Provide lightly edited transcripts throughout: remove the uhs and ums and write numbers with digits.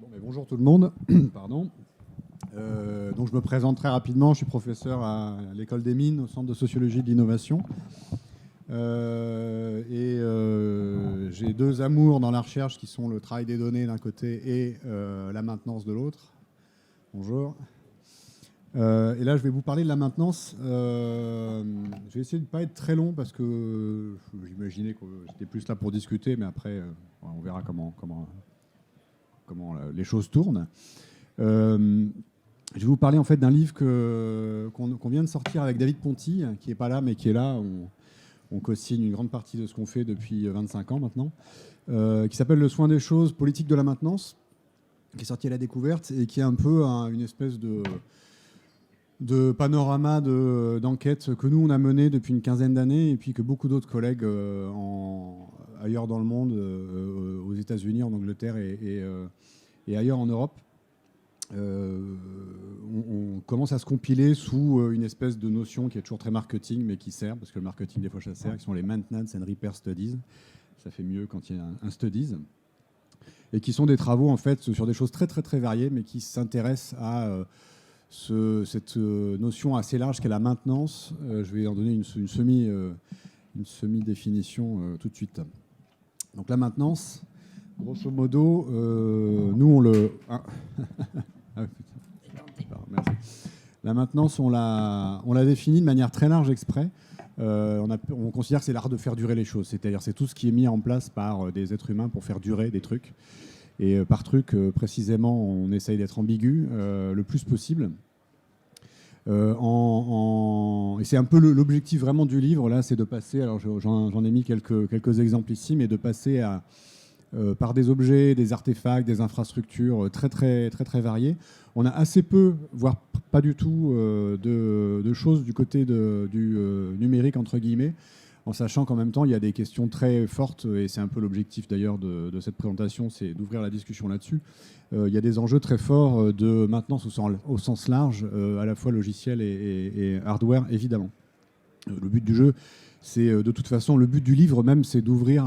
Bon, mais bonjour tout le monde. Pardon. Donc je me présente très rapidement. Je suis professeur à l'École des Mines, au Centre de sociologie de l'innovation. J'ai deux amours dans la recherche qui sont le travail des données d'un côté et la maintenance de l'autre. Bonjour. Et là, je vais vous parler de la maintenance. Je vais essayer de ne pas être très long parce que j'imaginais que j'étais plus là pour discuter, mais après, on verra comment les choses tournent. Je vais vous parler en fait d'un livre qu'on vient de sortir avec David Ponty, qui n'est pas là, mais qui est là. On co-signe une grande partie de ce qu'on fait depuis 25 ans maintenant, qui s'appelle Le soin des choses, politique de la maintenance, qui est sorti à la découverte et qui est un peu une espèce de panorama d'enquête que nous, on a mené depuis une quinzaine d'années et puis que beaucoup d'autres collègues ailleurs dans le monde, aux États-Unis, en Angleterre et ailleurs en Europe, on commence à se compiler sous une espèce de notion qui est toujours très marketing, mais qui sert, parce que le marketing, des fois, ça sert, qui sont les Maintenance and Repair Studies. Ça fait mieux quand il y a un studies. Et qui sont des travaux, en fait, sur des choses très, très, très variées, mais qui s'intéressent à cette notion assez large qu'est la maintenance. Je vais en donner une semi-définition tout de suite. Donc la maintenance, grosso modo, nous on le... Merci. La maintenance, on l'a définie de manière très large exprès. On considère que c'est l'art de faire durer les choses. C'est-à-dire c'est tout ce qui est mis en place par des êtres humains pour faire durer des trucs. Et par truc, précisément, on essaye d'être ambigu le plus possible. Et c'est un peu l'objectif vraiment du livre, là, c'est de passer, alors j'en ai mis quelques exemples ici, mais de passer par des objets, des artefacts, des infrastructures très, très, très, très variées. On a assez peu, voire pas du tout, de choses du côté du numérique, entre guillemets, en sachant qu'en même temps, il y a des questions très fortes, et c'est un peu l'objectif d'ailleurs de cette présentation, c'est d'ouvrir la discussion là-dessus. Il y a des enjeux très forts de maintenance au sens large, à la fois logiciel et hardware, évidemment. Le but du jeu, c'est de toute façon, le but du livre même, c'est d'ouvrir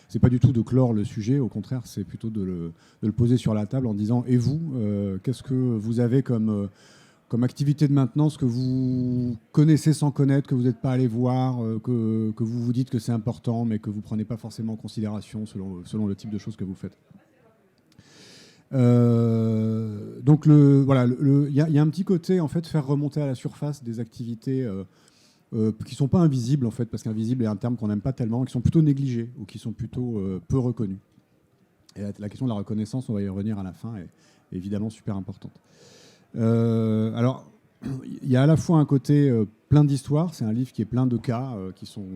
c'est pas du tout de clore le sujet, au contraire, c'est plutôt de le poser sur la table en disant « Et vous, qu'est-ce que vous avez comme activité de maintenance que vous connaissez sans connaître, que vous n'êtes pas allé voir, que vous vous dites que c'est important, mais que vous ne prenez pas forcément en considération selon le type de choses que vous faites ». Donc voilà, il y a un petit côté en fait faire remonter à la surface des activités qui sont pas invisibles en fait, parce qu'invisible est un terme qu'on n'aime pas tellement, qui sont plutôt négligés ou qui sont plutôt peu reconnus. Et la question de la reconnaissance, on va y revenir à la fin, est évidemment super importante. Alors, il y a à la fois un côté plein d'histoires. C'est un livre qui est plein de cas qui sont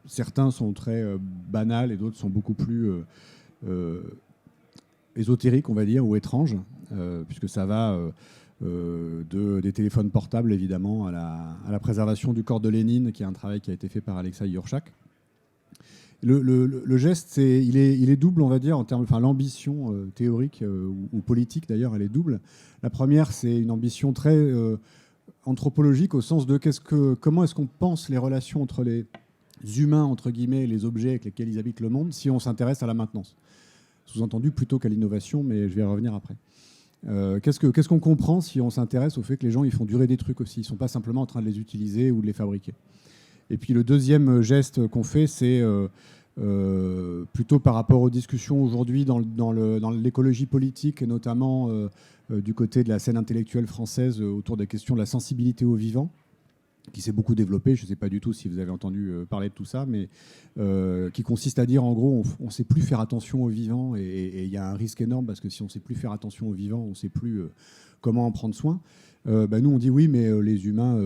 certains sont très banals et d'autres sont beaucoup plus ésotériques, on va dire, ou étranges, puisque ça va des téléphones portables, évidemment, à la préservation du corps de Lénine, qui est un travail qui a été fait par Alexei Yurchak. Le geste, il est double, on va dire, en termes, enfin, l'ambition théorique ou politique, d'ailleurs, elle est double. La première, c'est une ambition très anthropologique, au sens de comment est-ce qu'on pense les relations entre les humains, entre guillemets, et les objets avec lesquels ils habitent le monde, si on s'intéresse à la maintenance. Sous-entendu plutôt qu'à l'innovation, mais je vais y revenir après. Qu'est-ce qu'on comprend si on s'intéresse au fait que les gens ils font durer des trucs aussi, ils ne sont pas simplement en train de les utiliser ou de les fabriquer. Et puis le deuxième geste qu'on fait, c'est plutôt par rapport aux discussions aujourd'hui dans l'écologie politique, et notamment du côté de la scène intellectuelle française autour des questions de la sensibilité au vivant, qui s'est beaucoup développé. Je ne sais pas du tout si vous avez entendu parler de tout ça, mais qui consiste à dire, en gros, on ne sait plus faire attention aux vivants, et il y a un risque énorme, parce que si on ne sait plus faire attention aux vivants, on ne sait plus comment en prendre soin. Nous, on dit oui, mais les humains...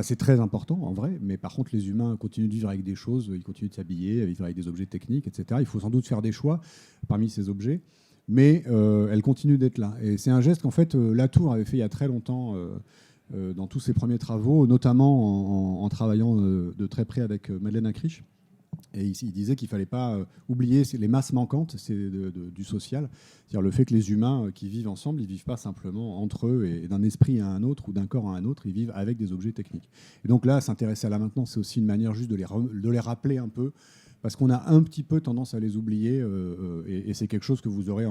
c'est très important, en vrai, mais par contre, les humains continuent de vivre avec des choses, ils continuent de s'habiller, à vivre avec des objets techniques, etc. Il faut sans doute faire des choix parmi ces objets, mais elles continuent d'être là. Et c'est un geste qu'en fait, Latour avait fait il y a très longtemps... dans tous ses premiers travaux, notamment en travaillant de très près avec Madeleine Acriche. Et il disait qu'il ne fallait pas oublier les masses manquantes du social, c'est-à-dire le fait que les humains qui vivent ensemble, ils ne vivent pas simplement entre eux et d'un esprit à un autre ou d'un corps à un autre, ils vivent avec des objets techniques. Et donc là, s'intéresser à la maintenance, c'est aussi une manière juste de les rappeler un peu parce qu'on a un petit peu tendance à les oublier, et c'est quelque chose que vous aurez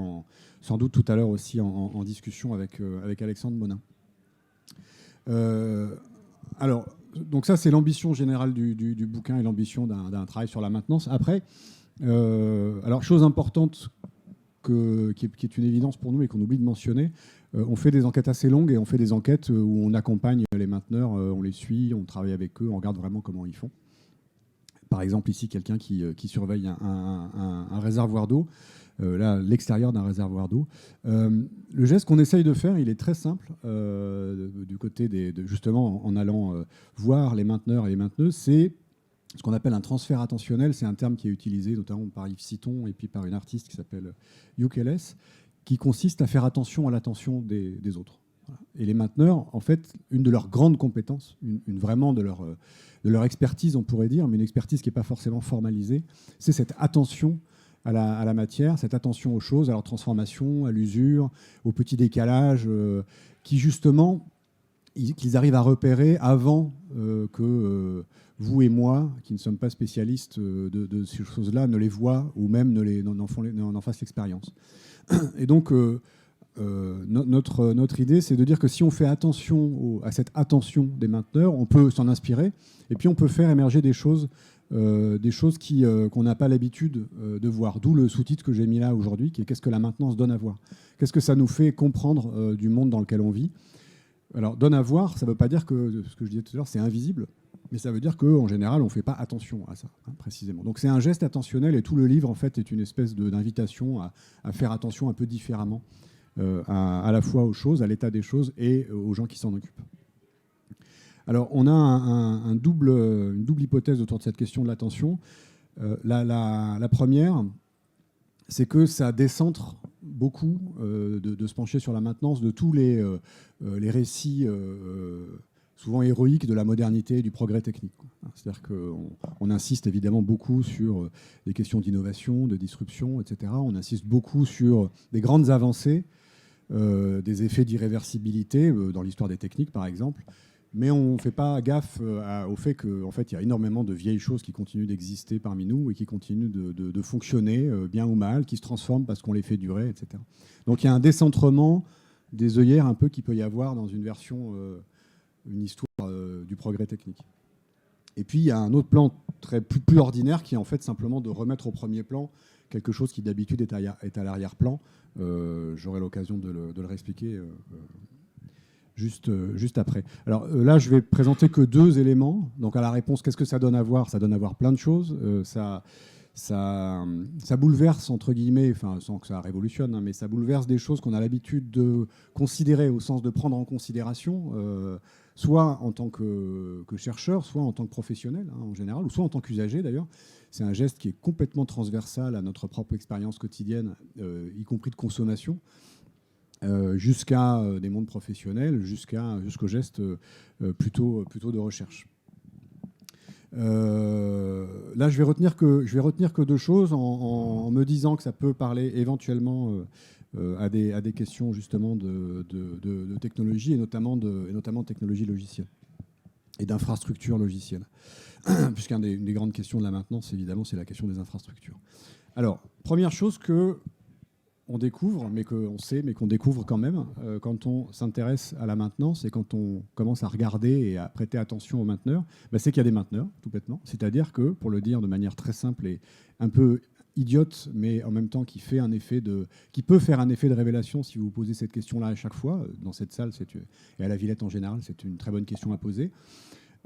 sans doute tout à l'heure aussi en discussion avec Alexandre Monin. Alors, donc ça, c'est l'ambition générale du bouquin et l'ambition d'un travail sur la maintenance. Après, alors, chose importante qui est une évidence pour nous et qu'on oublie de mentionner, on fait des enquêtes assez longues et on fait des enquêtes où on accompagne les mainteneurs, on les suit, on travaille avec eux, on regarde vraiment comment ils font. Par exemple, ici, quelqu'un qui surveille un réservoir d'eau, là, l'extérieur d'un réservoir d'eau. Le geste qu'on essaye de faire, il est très simple, du côté justement en allant voir les mainteneurs et les mainteneuses, c'est ce qu'on appelle un transfert attentionnel. C'est un terme qui est utilisé notamment par Yves Citon et puis par une artiste qui s'appelle Hugh Ellis, qui consiste à faire attention à l'attention des autres. Voilà. Et les mainteneurs, en fait, une de leurs grandes compétences, vraiment de leur expertise, on pourrait dire, mais une expertise qui n'est pas forcément formalisée, c'est cette attention à la matière, cette attention aux choses, à leur transformation, à l'usure, au petit décalage, qui justement, qu'ils arrivent à repérer avant que vous et moi, qui ne sommes pas spécialistes de ces choses-là, ne les voient ou même n'en fassent l'expérience. Et donc, notre idée, c'est de dire que si on fait attention à cette attention des mainteneurs, on peut s'en inspirer et puis on peut faire émerger des choses qu'on n'a pas l'habitude de voir. D'où le sous-titre que j'ai mis là aujourd'hui, qui est « Qu'est-ce que la maintenance donne à voir ?» Qu'est-ce que ça nous fait comprendre du monde dans lequel on vit? Alors, donne à voir, ça ne veut pas dire que, ce que je disais tout à l'heure, c'est invisible, mais ça veut dire qu'en général, on ne fait pas attention à ça, précisément. Donc c'est un geste attentionnel, et tout le livre, en fait, est une espèce d'invitation à faire attention un peu différemment, à la fois aux choses, à l'état des choses, et aux gens qui s'en occupent. Alors, on a une double hypothèse autour de cette question de l'attention. La première, c'est que ça décentre beaucoup de se pencher sur la maintenance de tous les récits souvent héroïques de la modernité et du progrès technique. C'est-à-dire qu'on insiste évidemment beaucoup sur des questions d'innovation, de disruption, etc. On insiste beaucoup sur des grandes avancées, des effets d'irréversibilité dans l'histoire des techniques, par exemple. Mais on ne fait pas gaffe au fait qu'en fait, il y a énormément de vieilles choses qui continuent d'exister parmi nous et qui continuent de fonctionner bien ou mal, qui se transforment parce qu'on les fait durer, etc. Donc il y a un décentrement des œillères un peu qu'il peut y avoir dans une version, une histoire du progrès technique. Et puis il y a un autre plan plus ordinaire qui est en fait simplement de remettre au premier plan quelque chose qui d'habitude est à l'arrière-plan. J'aurai l'occasion de le réexpliquer juste après. Alors là, je vais présenter que 2 éléments. Donc à la réponse, qu'est-ce que ça donne à voir? Ça donne à voir plein de choses. Ça bouleverse, entre guillemets, enfin sans que ça révolutionne, hein, mais ça bouleverse des choses qu'on a l'habitude de considérer, au sens de prendre en considération, soit en tant que chercheur, soit en tant que professionnel, hein, en général, ou soit en tant qu'usager d'ailleurs. C'est un geste qui est complètement transversal à notre propre expérience quotidienne, y compris de consommation. Jusqu'à des mondes professionnels, jusqu'au geste plutôt de recherche. Là, je vais retenir que 2 choses en me disant que ça peut parler éventuellement à des questions justement de technologie et notamment de technologie logicielle et d'infrastructures logicielles. Puisqu'une des grandes questions de la maintenance, évidemment, c'est la question des infrastructures. Alors, première chose on découvre, mais qu'on sait, mais qu'on découvre quand même, quand on s'intéresse à la maintenance et quand on commence à regarder et à prêter attention aux mainteneurs, c'est qu'il y a des mainteneurs, tout bêtement. C'est-à-dire que, pour le dire de manière très simple et un peu idiote, mais en même temps qui peut faire un effet de révélation si vous vous posez cette question-là à chaque fois, dans cette salle, et à la Villette en général, c'est une très bonne question à poser.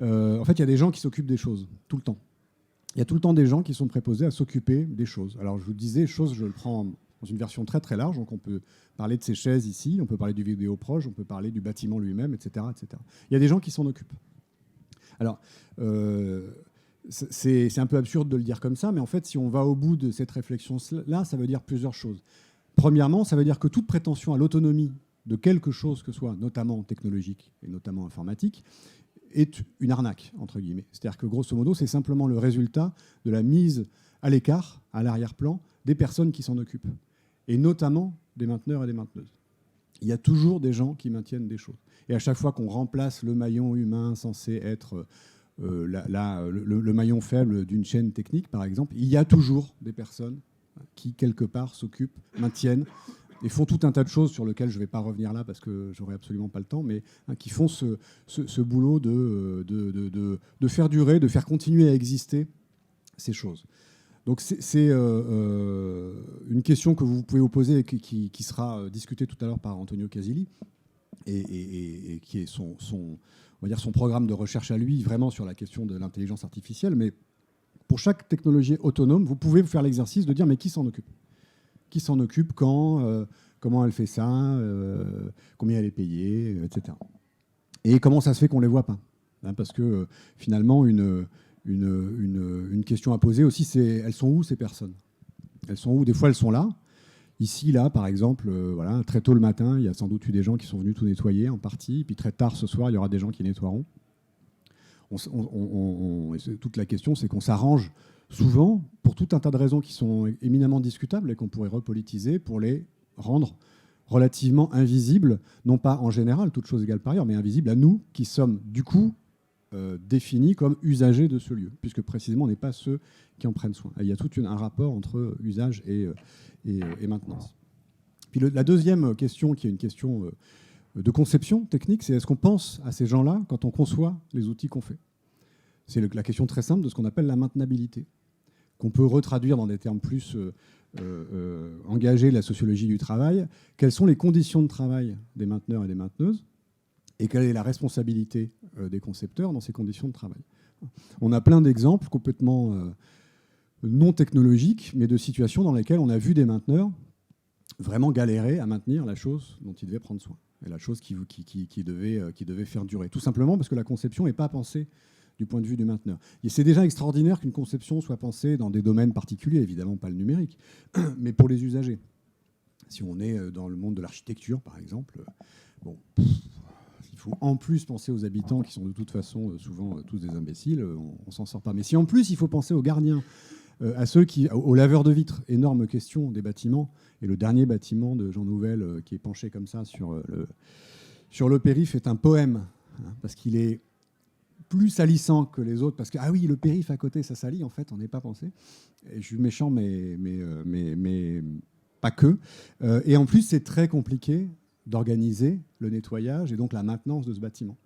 En fait, il y a des gens qui s'occupent des choses, tout le temps. Il y a tout le temps des gens qui sont préposés à s'occuper des choses. Alors, je vous disais, choses, je le prends dans une version très très large, donc on peut parler de ces chaises ici, on peut parler du vidéoproche, on peut parler du bâtiment lui-même, etc., etc. Il y a des gens qui s'en occupent. Alors, c'est un peu absurde de le dire comme ça, mais en fait, si on va au bout de cette réflexion-là, ça veut dire plusieurs choses. Premièrement, ça veut dire que toute prétention à l'autonomie de quelque chose que ce soit, notamment technologique et notamment informatique, est une arnaque, entre guillemets. C'est-à-dire que, grosso modo, c'est simplement le résultat de la mise à l'écart, à l'arrière-plan, des personnes qui s'en occupent, et notamment des mainteneurs et des mainteneuses. Il y a toujours des gens qui maintiennent des choses. Et à chaque fois qu'on remplace le maillon humain censé être le maillon faible d'une chaîne technique, par exemple, il y a toujours des personnes qui, quelque part, s'occupent, maintiennent et font tout un tas de choses sur lesquelles je ne vais pas revenir là parce que j'aurai absolument pas le temps, mais qui font ce boulot de faire durer, de faire continuer à exister ces choses. Donc c'est une question que vous pouvez vous poser et qui sera discutée tout à l'heure par Antonio Casilli et qui est on va dire son programme de recherche à lui, vraiment sur la question de l'intelligence artificielle. Mais pour chaque technologie autonome, vous pouvez vous faire l'exercice de dire mais qui s'en occupe ? Qui s'en occupe, quand, comment elle fait ça, combien elle est payée, etc. Et comment ça se fait qu'on ne les voit pas, hein, parce que finalement, une question à poser aussi, c'est elles sont où ces personnes ? Elles sont où ? Des fois, elles sont là. Ici, là, par exemple, voilà, très tôt le matin, il y a sans doute eu des gens qui sont venus tout nettoyer en partie. Puis très tard ce soir, il y aura des gens qui nettoieront. Toute la question, c'est qu'on s'arrange souvent, pour tout un tas de raisons qui sont éminemment discutables et qu'on pourrait repolitiser, pour les rendre relativement invisibles, non pas en général, toutes choses égales par ailleurs, mais invisibles à nous qui sommes du coup définis comme usagers de ce lieu, puisque précisément on n'est pas ceux qui en prennent soin. Et il y a tout un rapport entre usage et maintenance. Puis la deuxième question, qui est une question de conception technique, c'est est-ce qu'on pense à ces gens-là quand on conçoit les outils qu'on fait ? C'est la question très simple de ce qu'on appelle la maintenabilité, qu'on peut retraduire dans des termes plus engagés de la sociologie du travail. Quelles sont les conditions de travail des mainteneurs et des mainteneuses ? Et quelle est la responsabilité des concepteurs dans ces conditions de travail ? On a plein d'exemples complètement non technologiques, mais de situations dans lesquelles on a vu des mainteneurs vraiment galérer à maintenir la chose dont ils devaient prendre soin, et la chose qui devait faire durer. Tout simplement parce que la conception n'est pas pensée du point de vue du mainteneur. Et c'est déjà extraordinaire qu'une conception soit pensée dans des domaines particuliers, évidemment pas le numérique, mais pour les usagers. Si on est dans le monde de l'architecture, par exemple, bon, il faut en plus penser aux habitants qui sont de toute façon souvent tous des imbéciles, on s'en sort pas. Mais si en plus il faut penser aux gardiens, aux laveurs de vitres, énorme question des bâtiments, et le dernier bâtiment de Jean Nouvel qui est penché comme ça sur le périph' est un poème, hein, parce qu'il est plus salissant que les autres, parce que, ah oui, le périph' à côté, ça salit, en fait, on n'est pas pensé. Et je suis méchant, mais pas que. Et en plus, c'est très compliqué d'organiser le nettoyage et donc la maintenance de ce bâtiment.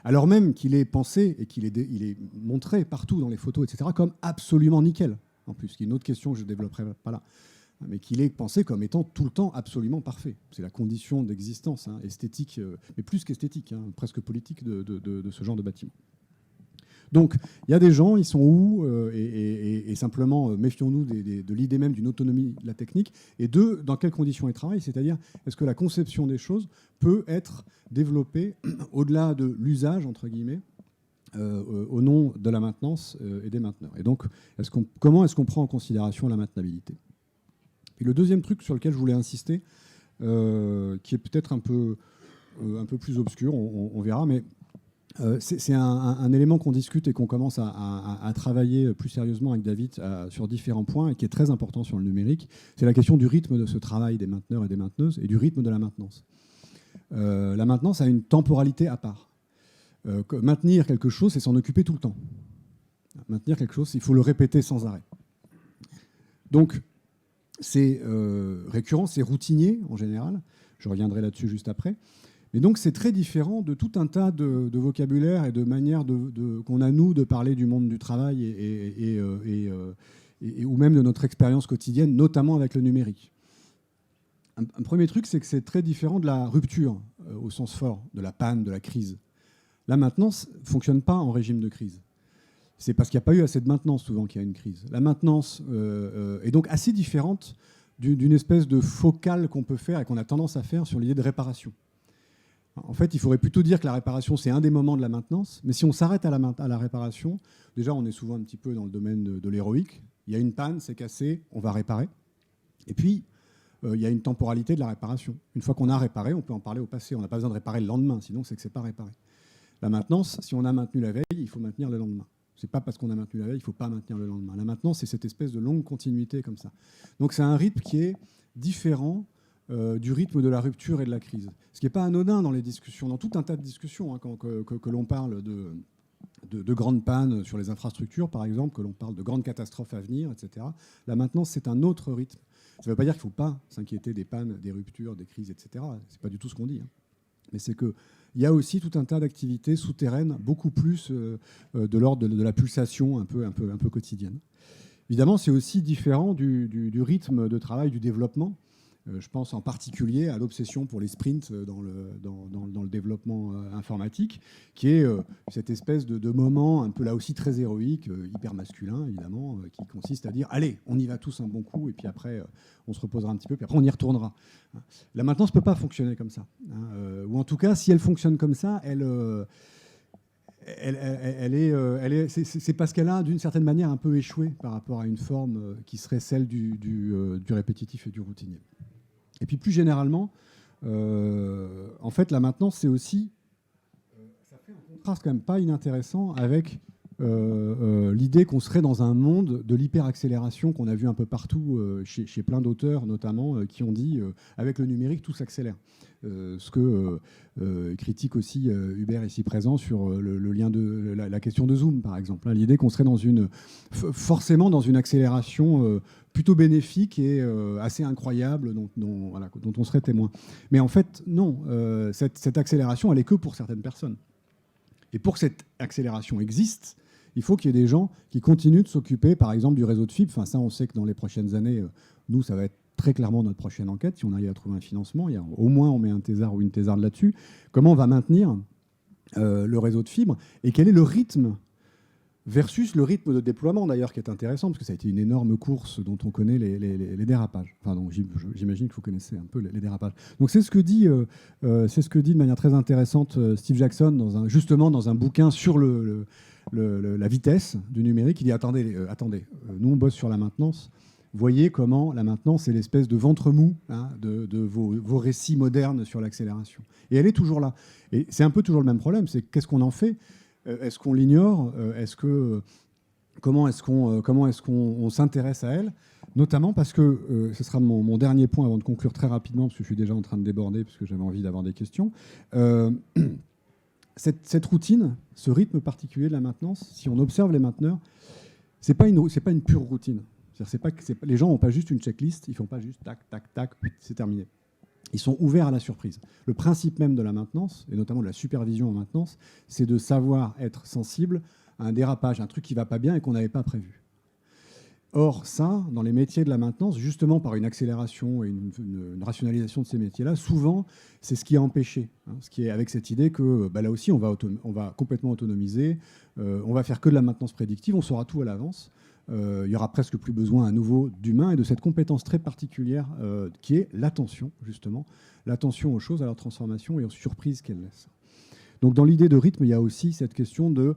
Alors même qu'il est pensé et il est montré partout dans les photos, etc., comme absolument nickel, en plus, qui est une autre question que je ne développerai pas là, mais qu'il est pensé comme étant tout le temps absolument parfait. C'est la condition d'existence, hein, esthétique, mais plus qu'esthétique, hein, presque politique de ce genre de bâtiment. Donc, il y a des gens, ils sont où et simplement, méfions-nous de l'idée même d'une autonomie de la technique, et dans quelles conditions ils travaillent, c'est-à-dire, est-ce que la conception des choses peut être développée au-delà de l'usage, entre guillemets, au nom de la maintenance et des mainteneurs. Et donc, comment est-ce qu'on prend en considération la maintenabilité ? Et le deuxième truc sur lequel je voulais insister, qui est peut-être un peu plus obscur, on verra, mais c'est un élément qu'on discute et qu'on commence à travailler plus sérieusement avec David sur différents points et qui est très important sur le numérique. C'est la question du rythme de ce travail des mainteneurs et des mainteneuses et du rythme de la maintenance. La maintenance a une temporalité à part. Maintenir quelque chose, c'est s'en occuper tout le temps. Maintenir quelque chose, il faut le répéter sans arrêt. Donc, c'est récurrent, c'est routinier en général. Je reviendrai là-dessus juste après. Mais donc, c'est très différent de tout un tas de vocabulaire et de manières qu'on a, nous, de parler du monde du travail ou même de notre expérience quotidienne, notamment avec le numérique. Un premier truc, c'est que c'est très différent de la rupture, au sens fort, de la panne, de la crise. La maintenance ne fonctionne pas en régime de crise. C'est parce qu'il n'y a pas eu assez de maintenance souvent qu'il y a une crise. La maintenance est donc assez différente d'une espèce de focale qu'on peut faire et qu'on a tendance à faire sur l'idée de réparation. En fait, il faudrait plutôt dire que la réparation, c'est un des moments de la maintenance. Mais si on s'arrête à la réparation, déjà, on est souvent un petit peu dans le domaine de l'héroïque. Il y a une panne, c'est cassé, on va réparer. Et puis, il y a une temporalité de la réparation. Une fois qu'on a réparé, on peut en parler au passé. On n'a pas besoin de réparer le lendemain, sinon c'est que ce n'est pas réparé. La maintenance, si on a maintenu la veille, il faut maintenir le lendemain. Ce n'est pas parce qu'on a maintenu la veille, il ne faut pas maintenir le lendemain. La maintenance, c'est cette espèce de longue continuité comme ça. Donc c'est un rythme qui est différent du rythme de la rupture et de la crise. Ce qui n'est pas anodin dans les discussions, dans tout un tas de discussions, hein, que l'on parle de grandes pannes sur les infrastructures, par exemple, que l'on parle de grandes catastrophes à venir, etc. La maintenance, c'est un autre rythme. Ça ne veut pas dire qu'il ne faut pas s'inquiéter des pannes, des ruptures, des crises, etc. Ce n'est pas du tout ce qu'on dit. Mais c'est qu'il y a aussi tout un tas d'activités souterraines, beaucoup plus de l'ordre de la pulsation un peu quotidienne. Évidemment, c'est aussi différent du rythme de travail du développement. Je pense en particulier à l'obsession pour les sprints dans le développement informatique, qui est cette espèce de moment un peu là aussi très héroïque, hyper masculin évidemment, qui consiste à dire allez, on y va tous un bon coup, et puis après on se reposera un petit peu, puis après on y retournera. La maintenance ne peut pas fonctionner comme ça. Ou en tout cas, si elle fonctionne comme ça, c'est parce qu'elle a d'une certaine manière un peu échoué par rapport à une forme qui serait celle du répétitif et du routinier. Et puis plus généralement, en fait, la maintenance, c'est aussi, ça fait un contraste quand même pas inintéressant avec l'idée qu'on serait dans un monde de l'hyperaccélération qu'on a vu un peu partout chez plein d'auteurs notamment qui ont dit avec le numérique tout s'accélère. Ce que critique aussi Hubert ici présent sur le lien de la question de Zoom par exemple. L'idée qu'on serait forcément dans une accélération plutôt bénéfique et assez incroyable dont on serait témoin. Mais en fait non, cette accélération elle est que pour certaines personnes. Et pour que cette accélération existe, il faut qu'il y ait des gens qui continuent de s'occuper, par exemple, du réseau de fibre. Enfin, ça, on sait que dans les prochaines années, nous, ça va être très clairement notre prochaine enquête. Si on arrive à trouver un financement, au moins on met un thésard ou une thésarde là-dessus. Comment on va maintenir le réseau de fibre et quel est le rythme versus le rythme de déploiement, d'ailleurs, qui est intéressant, parce que ça a été une énorme course dont on connaît les dérapages. Enfin, donc, j'imagine que vous connaissez un peu les dérapages. Donc, c'est ce que dit de manière très intéressante Steve Jackson, justement dans un bouquin sur la vitesse du numérique. Il dit, attendez, nous, on bosse sur la maintenance. Voyez comment la maintenance est l'espèce de ventre mou de vos récits modernes sur l'accélération. Et elle est toujours là. Et c'est un peu toujours le même problème, c'est qu'est-ce qu'on en fait ? Est-ce qu'on l'ignore ? Comment est-ce qu'on s'intéresse à elle ? Notamment parce que, ce sera mon dernier point avant de conclure très rapidement, parce que je suis déjà en train de déborder, parce que j'avais envie d'avoir des questions. Cette routine, ce rythme particulier de la maintenance, si on observe les mainteneurs, c'est pas une pure routine. Les gens n'ont pas juste une checklist, ils ne font pas juste tac, tac, tac, c'est terminé. Ils sont ouverts à la surprise. Le principe même de la maintenance, et notamment de la supervision en maintenance, c'est de savoir être sensible à un dérapage, un truc qui ne va pas bien et qu'on n'avait pas prévu. Or, ça, dans les métiers de la maintenance, justement par une accélération et une rationalisation de ces métiers-là, souvent, c'est ce qui a empêché. Ce qui est avec cette idée que là aussi, on va complètement autonomiser, on va faire que de la maintenance prédictive, on saura tout à l'avance. Il y aura presque plus besoin à nouveau d'humains et de cette compétence très particulière qui est l'attention, justement, l'attention aux choses, à leur transformation et aux surprises qu'elles laissent. Donc dans l'idée de rythme, il y a aussi cette question de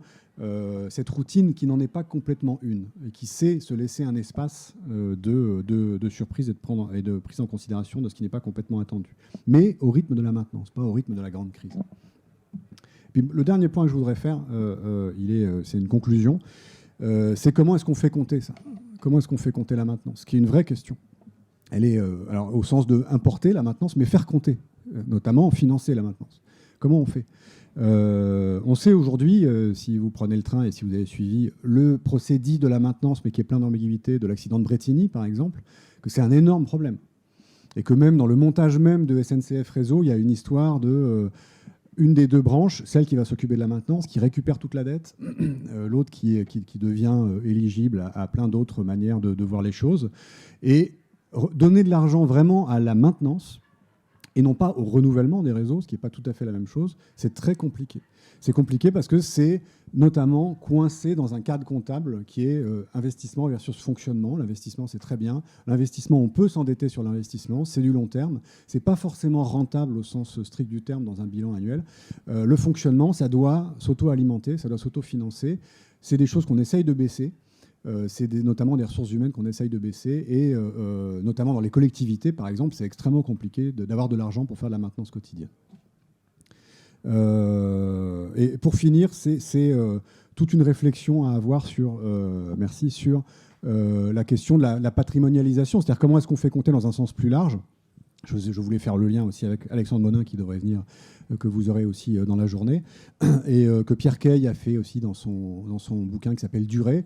cette routine qui n'en est pas complètement une et qui sait se laisser un espace de surprise et de prise en considération de ce qui n'est pas complètement attendu. Mais au rythme de la maintenance, pas au rythme de la grande crise. Puis, le dernier point que je voudrais faire, c'est une conclusion. C'est comment est-ce qu'on fait compter ça ? Comment est-ce qu'on fait compter la maintenance ? Ce qui est une vraie question. Elle est alors au sens de importer la maintenance, mais faire compter, notamment financer la maintenance. Comment on fait ? On sait aujourd'hui, si vous prenez le train et si vous avez suivi le procès dit de la maintenance, mais qui est plein d'ambiguïté, de l'accident de Brétigny, par exemple, que c'est un énorme problème. Et que même dans le montage même de SNCF Réseau, il y a une histoire de... une des deux branches, celle qui va s'occuper de la maintenance, qui récupère toute la dette, l'autre qui devient éligible à plein d'autres manières de voir les choses. Et donner de l'argent vraiment à la maintenance, et non pas au renouvellement des réseaux, ce qui n'est pas tout à fait la même chose, c'est très compliqué. C'est compliqué parce que c'est notamment coincé dans un cadre comptable qui est investissement versus fonctionnement. L'investissement, c'est très bien. L'investissement, on peut s'endetter sur l'investissement, c'est du long terme. Ce n'est pas forcément rentable au sens strict du terme dans un bilan annuel. Le fonctionnement, ça doit s'auto-alimenter, ça doit s'auto-financer. C'est des choses qu'on essaye de baisser. C'est notamment des ressources humaines qu'on essaye de baisser. Et notamment dans les collectivités, par exemple, c'est extrêmement compliqué d'avoir de l'argent pour faire de la maintenance quotidienne. Et pour finir, c'est toute une réflexion à avoir sur la question de la patrimonialisation. C'est-à-dire comment est-ce qu'on fait compter dans un sens plus large Je voulais faire le lien aussi avec Alexandre Monin, qui devrait venir, que vous aurez aussi dans la journée, et que Pierre Kay a fait aussi dans son bouquin qui s'appelle Durée.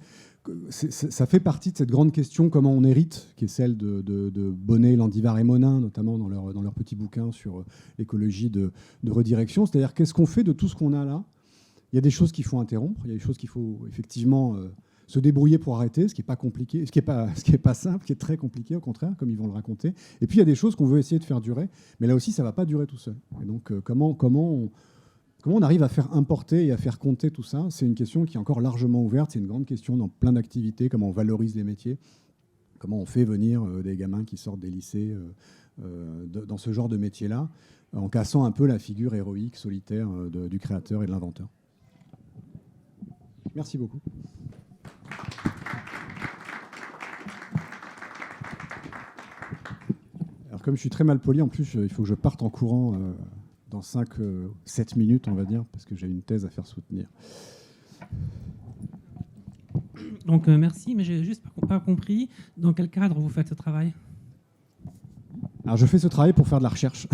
Ça fait partie de cette grande question, comment on hérite, qui est celle de Bonnet, Landivar et Monin, notamment dans leur petit bouquin sur l'écologie de redirection. C'est-à-dire, qu'est-ce qu'on fait de tout ce qu'on a là? Il y a des choses qu'il faut interrompre, il y a des choses qu'il faut effectivement se débrouiller pour arrêter, ce qui n'est pas compliqué, ce qui est pas simple, qui est très compliqué au contraire, comme ils vont le raconter. Et puis il y a des choses qu'on veut essayer de faire durer, mais là aussi ça ne va pas durer tout seul. Et donc comment on arrive à faire importer et à faire compter tout ça? C'est une question qui est encore largement ouverte, c'est une grande question dans plein d'activités, comment on valorise les métiers, comment on fait venir des gamins qui sortent des lycées dans ce genre de métier-là, en cassant un peu la figure héroïque, solitaire du créateur et de l'inventeur. Merci beaucoup. Alors comme je suis très mal poli, en plus, il faut que je parte en courant dans 5-7 minutes, on va dire, parce que j'ai une thèse à faire soutenir. Donc merci, mais j'ai juste pas compris dans quel cadre vous faites ce travail. Alors je fais ce travail pour faire de la recherche.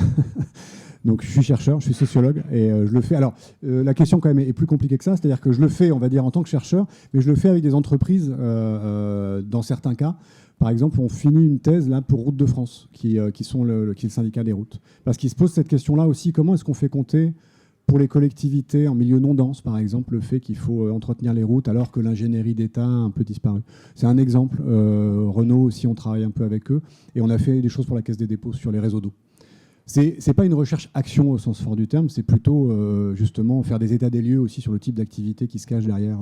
Donc je suis chercheur, je suis sociologue et je le fais. Alors la question quand même est plus compliquée que ça, c'est-à-dire que je le fais, on va dire, en tant que chercheur, mais je le fais avec des entreprises dans certains cas. Par exemple, on finit une thèse là pour Routes de France, qui est le syndicat des routes. Parce qu'il se pose cette question-là aussi, comment est-ce qu'on fait compter pour les collectivités en milieu non dense, par exemple, le fait qu'il faut entretenir les routes alors que l'ingénierie d'État a un peu disparu. C'est un exemple. Renault aussi, on travaille un peu avec eux. Et on a fait des choses pour la Caisse des dépôts sur les réseaux d'eau. C'est pas une recherche-action au sens fort du terme, c'est plutôt justement faire des états des lieux aussi sur le type d'activité qui se cache derrière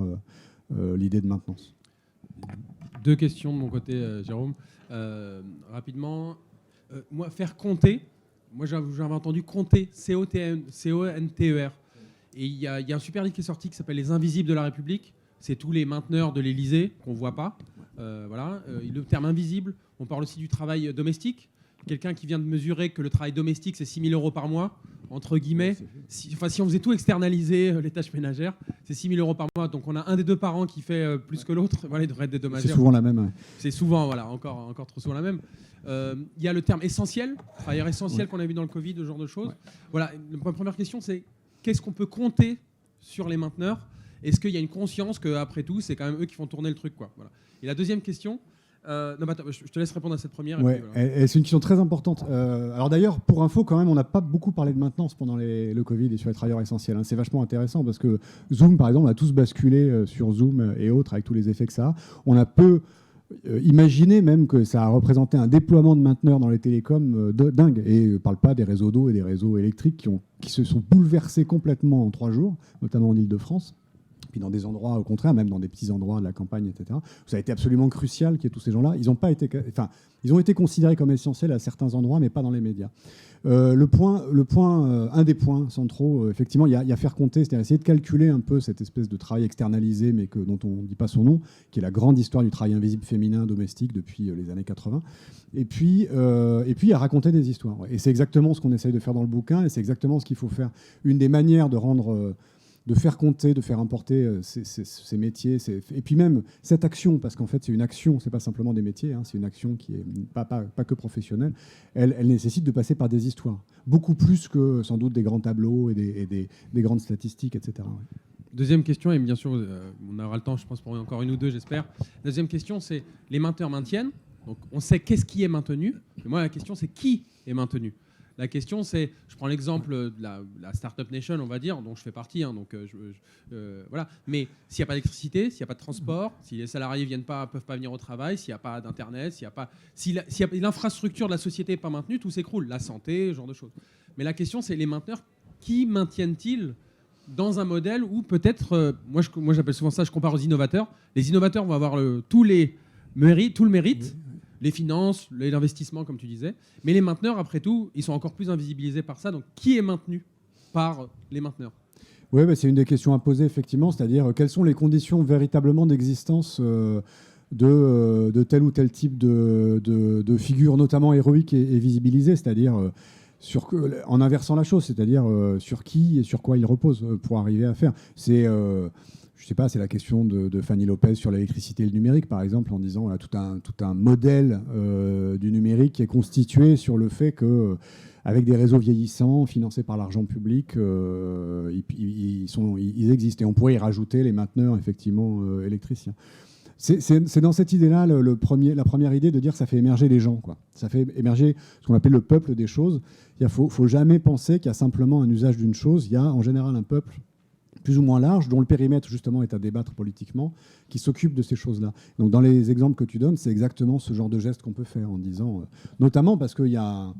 l'idée de maintenance. 2 questions de mon côté, Jérôme. Rapidement, moi, faire compter, moi j'avais entendu compter, C-O-N-T-E-R. Et il y a un super livre qui est sorti qui s'appelle Les Invisibles de la République. C'est tous les mainteneurs de l'Élysée qu'on ne voit pas. Voilà. Le terme invisible, on parle aussi du travail domestique. Quelqu'un qui vient de mesurer que le travail domestique, c'est 6 000 € par mois, entre guillemets. Si on faisait tout externaliser, les tâches ménagères, c'est 6 000 € par mois. Donc on a un des 2 parents qui fait plus que l'autre. Voilà, il devrait être dédommagé. C'est souvent la même. Ouais. C'est souvent, voilà, encore trop souvent la même. Il y a le terme essentiel, travailleur essentiel qu'on a vu dans le Covid, ce genre de choses. Ouais. Voilà, la première question, c'est qu'est-ce qu'on peut compter sur les mainteneurs? Est-ce qu'il y a une conscience qu'après tout, c'est quand même eux qui font tourner le truc, quoi. Voilà. Et la deuxième question... non, attends, je te laisse répondre à cette première. Ouais, et puis, voilà. et c'est une question très importante. Alors d'ailleurs, pour info, quand même, on n'a pas beaucoup parlé de maintenance pendant le Covid et sur les travailleurs essentiels. Hein. C'est vachement intéressant parce que Zoom, par exemple, on a tous basculé sur Zoom et autres avec tous les effets que ça a. On a peu imaginé même que ça a représenté un déploiement de mainteneurs dans les télécoms dingue. Et je ne parle pas des réseaux d'eau et des réseaux électriques qui se sont bouleversés complètement en 3 jours, notamment en Île-de-France. Puis dans des endroits, au contraire, même dans des petits endroits de la campagne, etc. Ça a été absolument crucial qu'il y ait tous ces gens-là. Ils ont été considérés comme essentiels à certains endroits, mais pas dans les médias. Un des points centraux, effectivement, il y a faire compter, c'est-à-dire essayer de calculer un peu cette espèce de travail externalisé, mais dont on ne dit pas son nom, qui est la grande histoire du travail invisible féminin domestique depuis les années 80. Et puis, il y a raconter des histoires. Ouais. Et c'est exactement ce qu'on essaye de faire dans le bouquin, et c'est exactement ce qu'il faut faire. Une des manières de faire compter, de faire importer ces métiers, et puis même cette action, parce qu'en fait c'est une action, c'est pas simplement des métiers, hein, c'est une action qui est pas que professionnelle, elle nécessite de passer par des histoires, beaucoup plus que sans doute des grands tableaux et des grandes statistiques, etc. Ouais. Deuxième question, et bien sûr on aura le temps je pense pour encore une ou deux j'espère. Deuxième question, c'est les mainteneurs maintiennent, donc on sait qu'est-ce qui est maintenu, mais moi la question c'est qui est maintenu. La question, c'est, je prends l'exemple de la Startup Nation, on va dire, dont je fais partie, hein, donc voilà. Mais s'il n'y a pas d'électricité, s'il n'y a pas de transport, si les salariés peuvent pas venir au travail, s'il n'y a pas d'internet, si l'infrastructure de la société n'est pas maintenue, tout s'écroule. La santé, ce genre de choses. Mais la question, c'est les mainteneurs, qui maintiennent-ils dans un modèle où peut-être, moi j'appelle souvent ça, je compare aux innovateurs. Les innovateurs vont avoir tout le mérite. Les finances, l'investissement, comme tu disais. Mais les mainteneurs, après tout, ils sont encore plus invisibilisés par ça. Donc, qui est maintenu par les mainteneurs? Oui, c'est une des questions à poser, effectivement. C'est-à-dire, quelles sont les conditions véritablement d'existence de tel ou tel type de figure, notamment héroïque et visibilisée, c'est-à-dire en inversant la chose, c'est-à-dire sur qui et sur quoi il repose pour arriver à faire. je sais pas, c'est la question de Fanny Lopez sur l'électricité et le numérique, par exemple, en disant voilà, tout un modèle du numérique qui est constitué sur le fait que avec des réseaux vieillissants, financés par l'argent public, ils existent. Et on pourrait y rajouter les mainteneurs, effectivement, électriciens. C'est dans cette idée-là la première idée de dire que ça fait émerger les gens, quoi. Ça fait émerger ce qu'on appelle le peuple des choses. Il ne faut jamais penser qu'il y a simplement un usage d'une chose. Il y a en général un peuple plus ou moins large, dont le périmètre justement est à débattre politiquement, qui s'occupe de ces choses-là. Donc dans les exemples que tu donnes, c'est exactement ce genre de geste qu'on peut faire en disant, notamment parce qu'il y a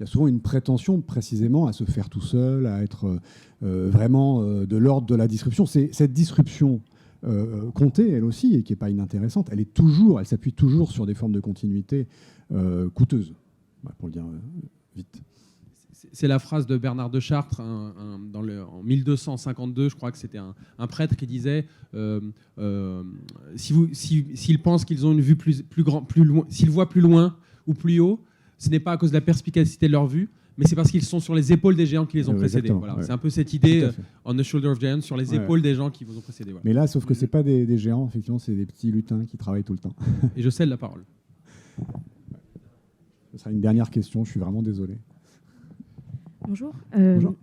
souvent une prétention précisément à se faire tout seul, à être vraiment de l'ordre de la disruption. Cette disruption comptée, elle aussi, et qui n'est pas inintéressante, elle s'appuie toujours sur des formes de continuité coûteuses, pour le dire vite. C'est la phrase de Bernard de Chartres en 1252, je crois que c'était un prêtre qui disait s'ils pensent qu'ils ont une vue plus loin, s'ils voient plus loin ou plus haut, ce n'est pas à cause de la perspicacité de leur vue, mais c'est parce qu'ils sont sur les épaules des géants qui les ont précédés. Voilà. Ouais. C'est un peu cette idée on the shoulder of giants, sur les épaules des gens qui vous ont précédés. Voilà. Mais là, sauf que ce n'est pas des géants, effectivement, c'est des petits lutins qui travaillent tout le temps. Et je cède la parole. Ce sera une dernière question, je suis vraiment désolé. Bonjour. Bonjour.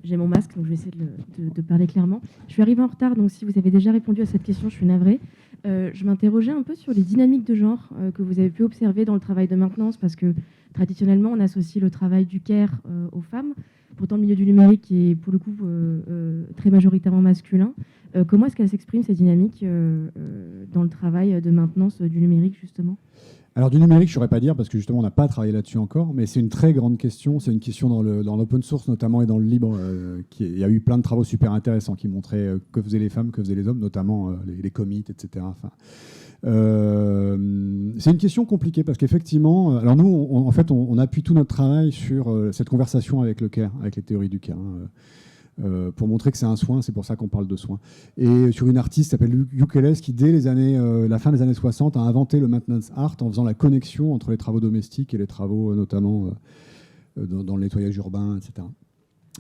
J'ai mon masque, donc je vais essayer de parler clairement. Je suis arrivée en retard, donc si vous avez déjà répondu à cette question, je suis navrée. Je m'interrogeais un peu sur les dynamiques de genre que vous avez pu observer dans le travail de maintenance, parce que traditionnellement, on associe le travail du care aux femmes. Pourtant, le milieu du numérique est pour le coup très majoritairement masculin. Comment est-ce qu'elle s'exprime, ces dynamiques, dans le travail de maintenance du numérique, justement ? Alors du numérique, je ne saurais pas dire, parce que justement, on n'a pas travaillé là-dessus encore, mais c'est une très grande question. C'est une question dans l'open source notamment et dans le libre. Il y a eu plein de travaux super intéressants qui montraient que faisaient les femmes, que faisaient les hommes, notamment les commits, etc. Enfin, c'est une question compliquée, parce qu'effectivement, alors nous, on appuie tout notre travail sur cette conversation avec le care, avec les théories du care. Pour montrer que c'est un soin, c'est pour ça qu'on parle de soin. Et sur une artiste qui s'appelle Ukeles, qui dès la fin des années 60 a inventé le maintenance art en faisant la connexion entre les travaux domestiques et les travaux notamment dans le nettoyage urbain, etc.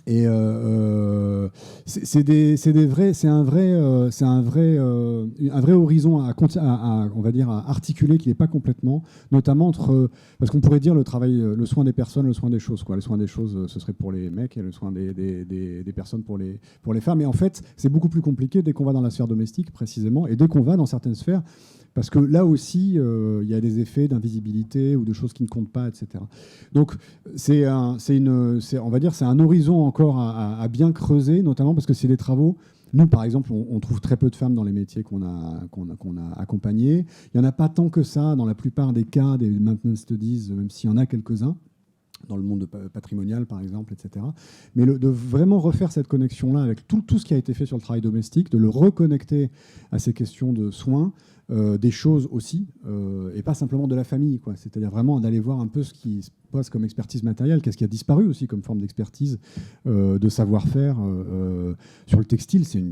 Et c'est un vrai horizon on va dire, à articuler qui n'est pas complètement, notamment parce qu'on pourrait dire le soin des personnes, le soin des choses, quoi. Le soin des choses, ce serait pour les mecs, et le soin des personnes pour les femmes. Et en fait, c'est beaucoup plus compliqué dès qu'on va dans la sphère domestique, précisément, et dès qu'on va dans certaines sphères, parce que là aussi, il y a des effets d'invisibilité ou de choses qui ne comptent pas, etc. Donc, c'est un horizon encore à bien creuser, notamment parce que c'est des travaux. Nous, par exemple, on trouve très peu de femmes dans les métiers qu'on a accompagnés. Il n'y en a pas tant que ça dans la plupart des cas des maintenance studies, même s'il y en a quelques-uns, dans le monde patrimonial, par exemple, etc. Mais de vraiment refaire cette connexion-là avec tout ce qui a été fait sur le travail domestique, de le reconnecter à ces questions de soins, des choses aussi, et pas simplement de la famille, quoi. C'est-à-dire vraiment d'aller voir un peu ce qui se passe comme expertise matérielle, qu'est-ce qui a disparu aussi comme forme d'expertise, de savoir-faire. Sur le textile, c'est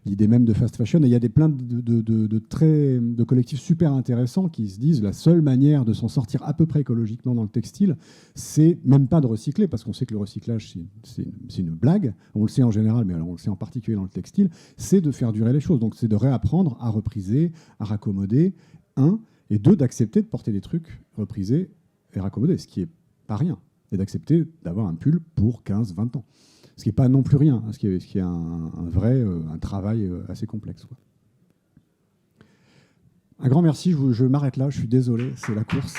l'idée même de fast fashion, et il y a plein de collectifs super intéressants qui se disent la seule manière de s'en sortir à peu près écologiquement dans le textile, c'est même pas de recycler, parce qu'on sait que le recyclage, c'est une blague, on le sait en général, mais alors on le sait en particulier dans le textile, c'est de faire durer les choses. Donc c'est de réapprendre à repriser, à raccommoder, et deux, d'accepter de porter des trucs reprisés et raccommodés, ce qui n'est pas rien, et d'accepter d'avoir un pull pour 15-20 ans. Ce qui n'est pas non plus rien, ce qui est un travail assez complexe, quoi. Un grand merci, je m'arrête là, je suis désolé, c'est la course.